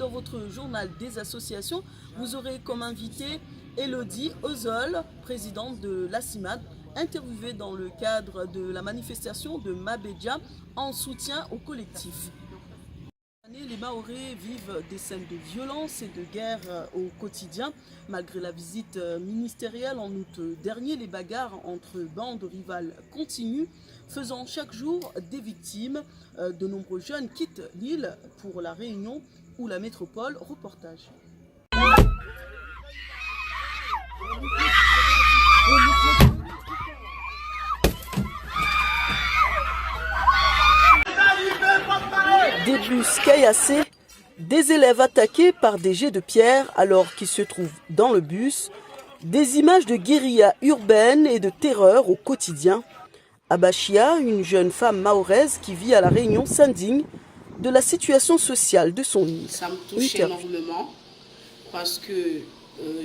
dans votre journal des associations, vous aurez comme invité Elodie Ozol, présidente de l'ACIMAD, interviewée dans le cadre de la manifestation de Mabédia en soutien au collectif. Les Mahorais vivent des scènes de violence et de guerre au quotidien. Malgré la visite ministérielle en août dernier, les bagarres entre bandes rivales continuent, faisant chaque jour des victimes. De nombreux jeunes quittent l'île pour la Réunion ou la métropole. Reportage. Des bus caillassés, des élèves attaqués par des jets de pierre alors qu'ils se trouvent dans le bus, des images de guérilla urbaine et de terreur au quotidien. Abachia, une jeune femme mahoraise qui vit à La Réunion, s'indigne de la situation sociale de son île. Ça me touche énormément parce que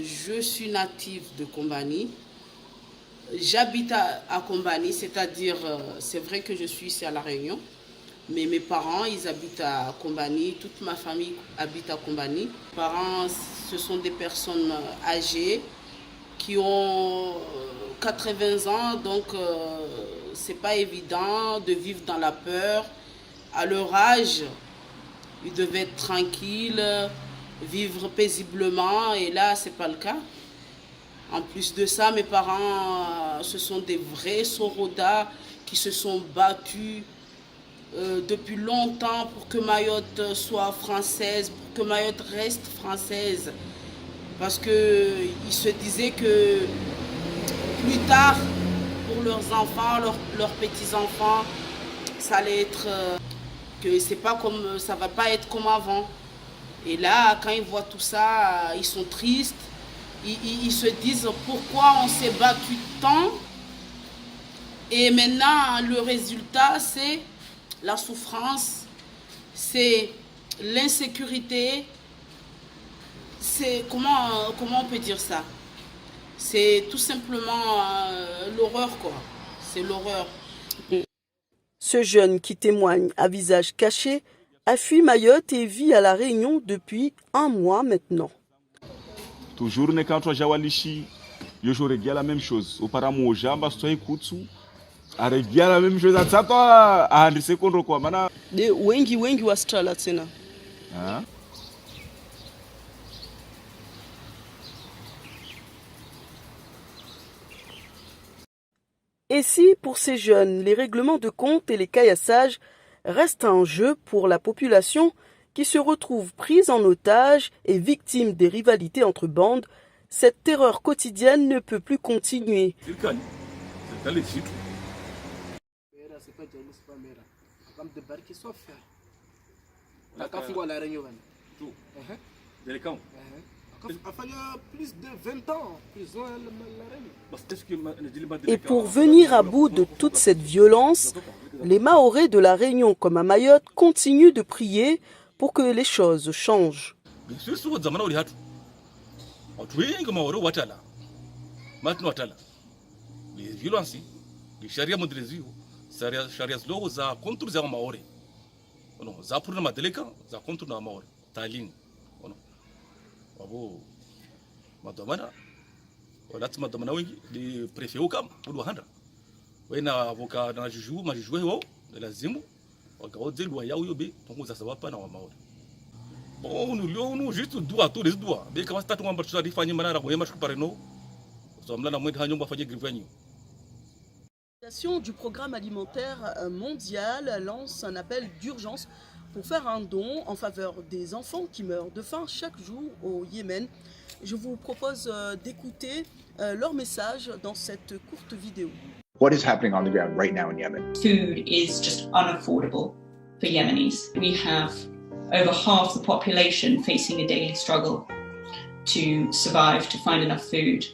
je suis native de Combani. J'habite à Combani, c'est-à-dire, c'est vrai que je suis ici à La Réunion, mais mes parents, ils habitent à Combani, toute ma famille habite à Combani. Mes parents, ce sont des personnes âgées qui ont 80 ans, donc c'est pas évident de vivre dans la peur. À leur âge, ils devaient être tranquilles, vivre paisiblement, et là, c'est pas le cas. En plus de ça, mes parents, ce sont des vrais Sorodas qui se sont battus depuis longtemps pour que Mayotte soit française, pour que Mayotte reste française. Parce qu'ils se disaient que plus tard, pour leurs enfants, leurs petits-enfants, ça allait être... que c'est pas comme, ça va pas être comme avant. Et là, quand ils voient tout ça, ils sont tristes. Ils se disent pourquoi on s'est battu tant. Et maintenant, le résultat, c'est la souffrance, c'est l'insécurité. C'est comment on peut dire ça? C'est tout simplement l'horreur, quoi. C'est l'horreur. Ce jeune qui témoigne à visage caché a fui Mayotte et vit à La Réunion depuis 1 mois maintenant. Toujours quand je suis je regarde la même chose. Auparavant, je suis regarde la même chose. Ça toi à 100 secondes quoi mana. De wengi wastrala tena. Et si, pour ces jeunes, les règlements de compte et les caillassages restent un jeu pour la population qui se retrouve prise en otage et victime des rivalités entre bandes, cette terreur quotidienne ne peut plus continuer. Et pour venir à bout de toute cette violence, les Mahorais de La Réunion comme à Mayotte continuent de prier pour que les choses changent. Madomana wala madomana wengi ni prefet ukam ulu handa wena avoka na juju majuju wao lazimu wakaoze loi yao yobe tongo za sawa pana wa maori bon nous juste doit tous les doigts mais comment ça tout ngamba tu difanye manara ko yema pareno so mlana mwende hanyo mbafaje grivanyo. L'Organisation du programme alimentaire mondial lance un appel d'urgence pour faire un don en faveur des enfants qui meurent de faim chaque jour au Yémen. Je vous propose d'écouter leur message dans cette courte vidéo. What is happening on the ground right now in Yemen? Food is just unaffordable for Yemenis. We have over half the population facing a daily struggle to survive, to find enough food.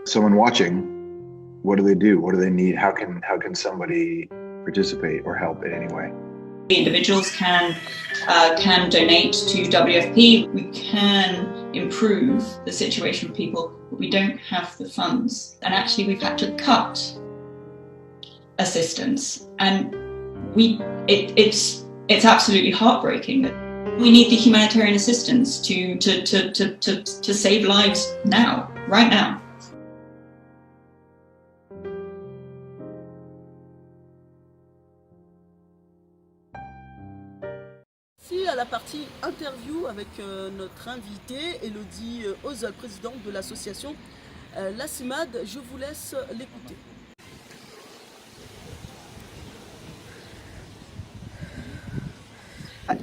Someone watching, what do they do? What do they need? How can somebody participate or help in any way? Individuals can donate to WFP. We can improve the situation for people, but we don't have the funds. And actually, we've had to cut assistance, and it's absolutely heartbreaking that We need the humanitarian assistance to save lives now, right now. Ici à la partie interview avec notre invitée Elodie Ozol, présidente de l'association La CIMAD. Je vous laisse l'écouter.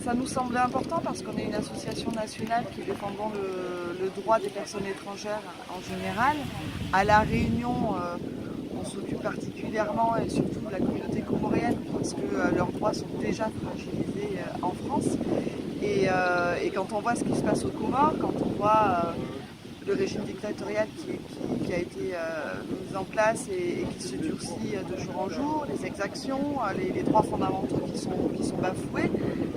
Ça nous semblait important parce qu'on est une association nationale qui défendons le droit des personnes étrangères en général. À La Réunion, on s'occupe particulièrement et surtout de la communauté comorienne parce que leurs droits sont déjà fragilisés en France. Et quand on voit ce qui se passe aux Comores, quand on voit le régime dictatorial qui a été mis en place et qui se durcit de jour en jour, les exactions, les droits fondamentaux qui sont bafoués,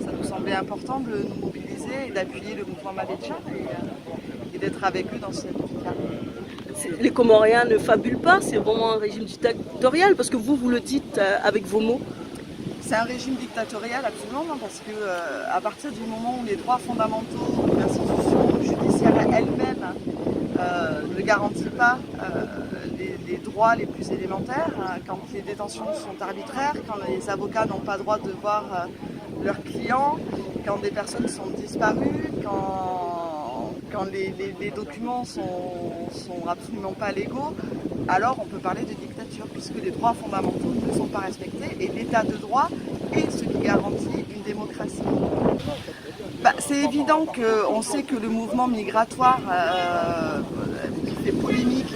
ça nous semblait important de nous mobiliser et d'appuyer le mouvement Mabedja et d'être avec eux dans cette lutte-là. Les Comoriens ne fabulent pas, c'est vraiment un régime dictatorial, parce que vous le dites avec vos mots. C'est un régime dictatorial absolument, non, parce que à partir du moment où les droits fondamentaux, l'institution judiciaire elle-même ne garantit pas les droits les plus élémentaires, quand les détentions sont arbitraires, quand les avocats n'ont pas le droit de voir leurs clients, quand des personnes sont disparues, quand les documents sont absolument pas légaux, alors on peut parler de dictature, puisque les droits fondamentaux ne sont pas respectés et l'état de droit est ce qui garantit une démocratie. C'est évident qu'on sait que le mouvement migratoire qui fait polémique,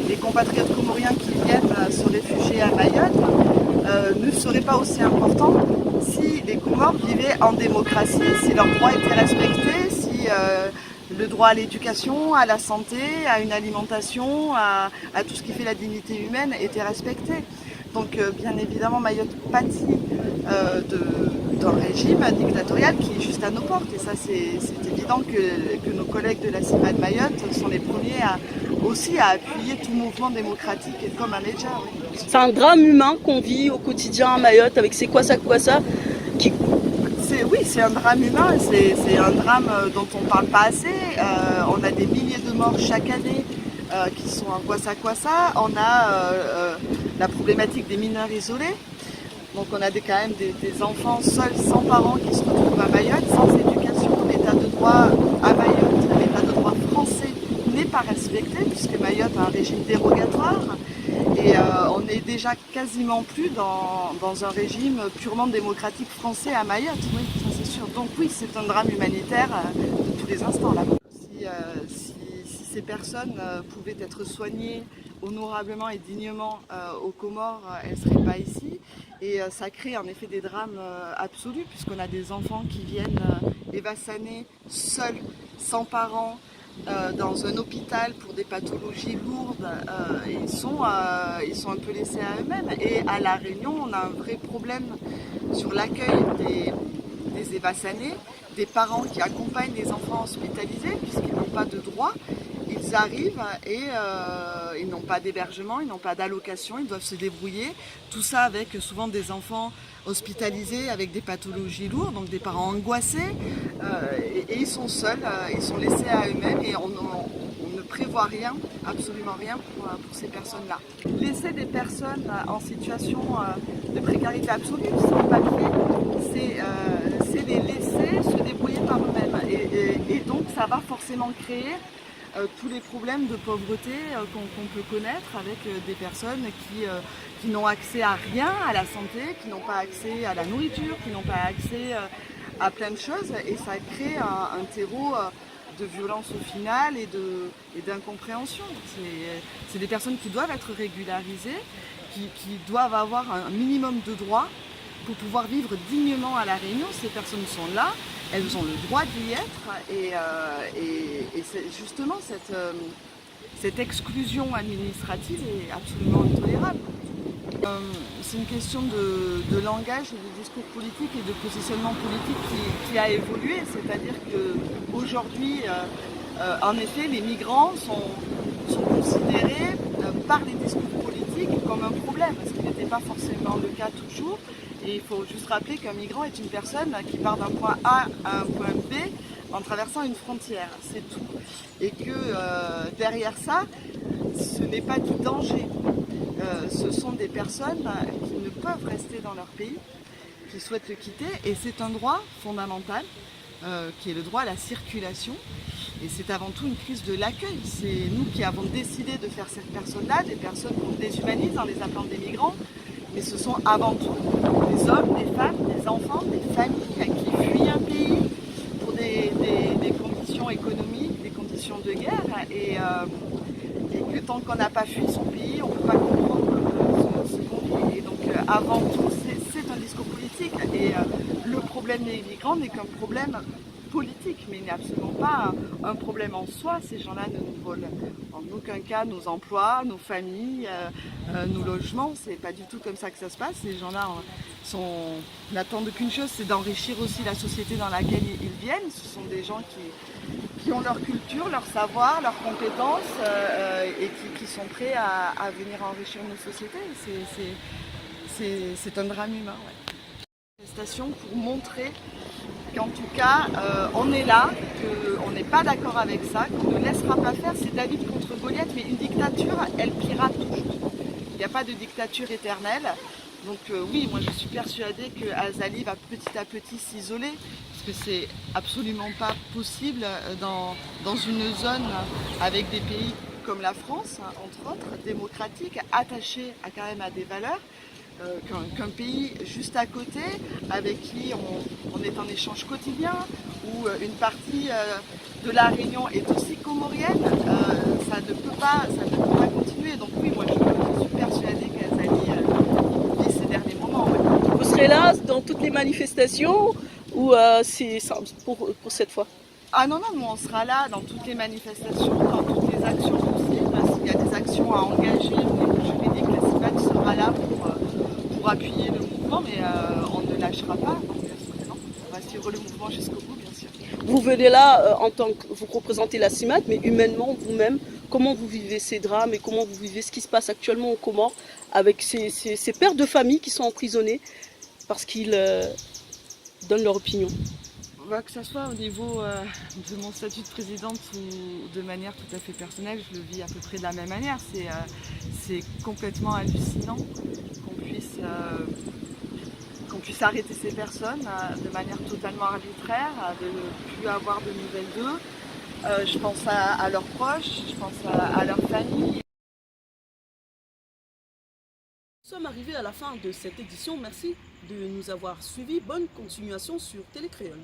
les compatriotes comoriens qui viennent se réfugier à Mayotte ne serait pas aussi important si les Comores vivaient en démocratie, si leurs droits étaient respectés, si le droit à l'éducation, à la santé, à une alimentation, à tout ce qui fait la dignité humaine était respecté. Donc bien évidemment Mayotte pâtit d'un régime dictatorial qui est juste à nos portes. Et ça c'est évident que nos collègues de la CIMAD Mayotte sont les premiers aussi à appuyer tout mouvement démocratique et comme à Mabedja. Oui. C'est un drame humain qu'on vit au quotidien à Mayotte avec ces quoi ça qui... Oui, c'est un drame humain, c'est un drame dont on ne parle pas assez. On a des milliers de morts chaque année qui sont en Kwassa. On a la problématique des mineurs isolés. Donc on a quand même des enfants seuls, sans parents, qui se retrouvent à Mayotte, sans éducation. L'état de droit à Mayotte, l'état de droit français n'est pas respecté, puisque Mayotte a un régime dérogatoire. Et on n'est déjà quasiment plus dans un régime purement démocratique français à Mayotte, oui, ça c'est sûr. Donc oui, c'est un drame humanitaire de tous les instants là. Si ces personnes pouvaient être soignées honorablement et dignement aux Comores, elles ne seraient pas ici. Et ça crée en effet des drames absolus, puisqu'on a des enfants qui viennent évassanés, seuls, sans parents, dans un hôpital pour des pathologies lourdes, ils sont un peu laissés à eux-mêmes. Et à La Réunion, on a un vrai problème sur l'accueil des évassanés, des parents qui accompagnent les enfants hospitalisés puisqu'ils n'ont pas de droit. Ils arrivent et ils n'ont pas d'hébergement, ils n'ont pas d'allocation, ils doivent se débrouiller. Tout ça avec souvent des enfants hospitalisés avec des pathologies lourdes, donc des parents angoissés. Et ils sont seuls, ils sont laissés à eux-mêmes et on ne prévoit rien, absolument rien pour ces personnes-là. Laisser des personnes en situation de précarité absolue, sans papier, c'est les laisser se débrouiller par eux-mêmes. Et donc ça va forcément créer tous les problèmes de pauvreté qu'on peut connaître avec des personnes qui n'ont accès à rien, à la santé, qui n'ont pas accès à la nourriture, qui n'ont pas accès à plein de choses, et ça crée un terreau de violence au final et d'incompréhension. C'est des personnes qui doivent être régularisées, qui doivent avoir un minimum de droits pour pouvoir vivre dignement à La Réunion. Ces personnes sont là, elles ont le droit d'y être, et c'est justement cette exclusion administrative est absolument intolérable. C'est une question de langage et de discours politique et de positionnement politique qui a évolué, c'est-à-dire qu'aujourd'hui, en effet, les migrants sont considérés par les discours politiques comme un problème, ce qui n'était pas forcément le cas toujours. Et il faut juste rappeler qu'un migrant est une personne qui part d'un point A à un point B en traversant une frontière, c'est tout. Et que derrière ça, ce n'est pas du danger. Ce sont des personnes qui ne peuvent rester dans leur pays, qui souhaitent le quitter, et c'est un droit fondamental, qui est le droit à la circulation. Et c'est avant tout une crise de l'accueil. C'est nous qui avons décidé de faire cette personne-là, des personnes qu'on déshumanise en les appelant des migrants, mais ce sont avant tout des hommes, des femmes, des enfants, des familles qui fuient un pays pour des conditions économiques, des conditions de guerre, et que tant qu'on n'a pas fui son pays, on ne peut pas comprendre ce qu'on vit. Et donc avant tout, c'est un discours politique, et le problème des migrants n'est qu'un problème politique, mais il n'est absolument pas un problème en soi. Ces gens-là ne nous volent en aucun cas nos emplois, nos familles, nos logements. C'est pas du tout comme ça que ça se passe. Ces gens-là n'attendent qu'une chose, c'est d'enrichir aussi la société dans laquelle ils viennent. Ce sont des gens qui ont leur culture, leur savoir, leurs compétences et qui sont prêts à venir enrichir nos sociétés. C'est un drame humain. Ouais. Manifestation pour montrer qu'en tout cas, on est là, qu'on n'est pas d'accord avec ça, qu'on ne laissera pas faire. C'est David contre Goliath, mais une dictature, elle pirate toujours. Il n'y a pas de dictature éternelle. Donc oui, moi je suis persuadée que Azali va petit à petit s'isoler, parce que c'est absolument pas possible dans une zone avec des pays comme la France, hein, entre autres, démocratiques, attachés quand même à des valeurs, qu'un pays juste à côté, avec qui on est en échange quotidien, où une partie de la Réunion est aussi comorienne, ça ne peut pas continuer. Donc oui, moi je suis persuadée qu'Azali vit ces derniers moments. Ouais. Vous serez là dans toutes les manifestations ou c'est pour cette fois? Ah non, nous on sera là dans toutes les manifestations, dans toutes les actions possibles. S'il y a des actions à engager au niveau juridique, la CIMAD sera là pour appuyer le mouvement, mais on ne lâchera pas. Donc, non, on va suivre le mouvement jusqu'au bout, bien sûr. Vous venez là en tant que vous représentez la CIMAD, mais humainement vous-même, comment vous vivez ces drames et comment vous vivez ce qui se passe actuellement aux Comores avec ces pères de famille qui sont emprisonnés parce qu'ils donnent leur opinion? Que ce soit au niveau de mon statut de présidente ou de manière tout à fait personnelle, je le vis à peu près de la même manière. C'est complètement hallucinant qu'on puisse arrêter ces personnes de manière totalement arbitraire, de ne plus avoir de nouvelles d'eux. Je pense à leurs proches, je pense à leur famille. Nous sommes arrivés à la fin de cette édition. Merci de nous avoir suivis. Bonne continuation sur Télé Créole.